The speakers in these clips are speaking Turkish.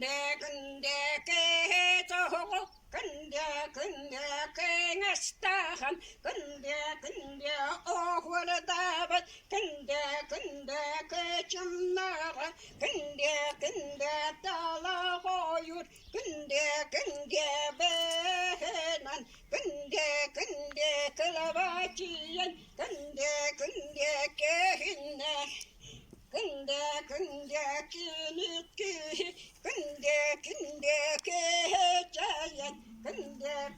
Günde geçoğu, günde kıngıstahan, günde oğulda bat, günde kıçımlara, günde dala koyur, günde beğenen, günde kılavaçiyen, günde kehinne. Günde kinitki, günde keçayen, günde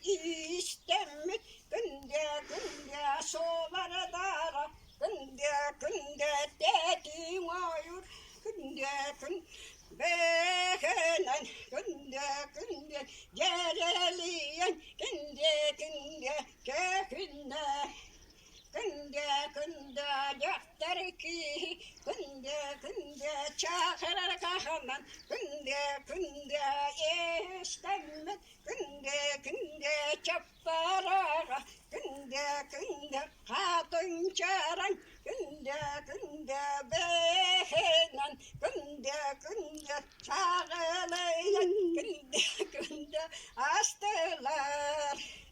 istemik, günde solar dara, günde dedi oyur, günde beğenen, günde yereliyen, günde kehinne. Günde yaptır ki, günde çağırır kahraman, günde istemek, günde çapara, günde hatun çaran, günde beğenen, günde çağırır, günde hastalar.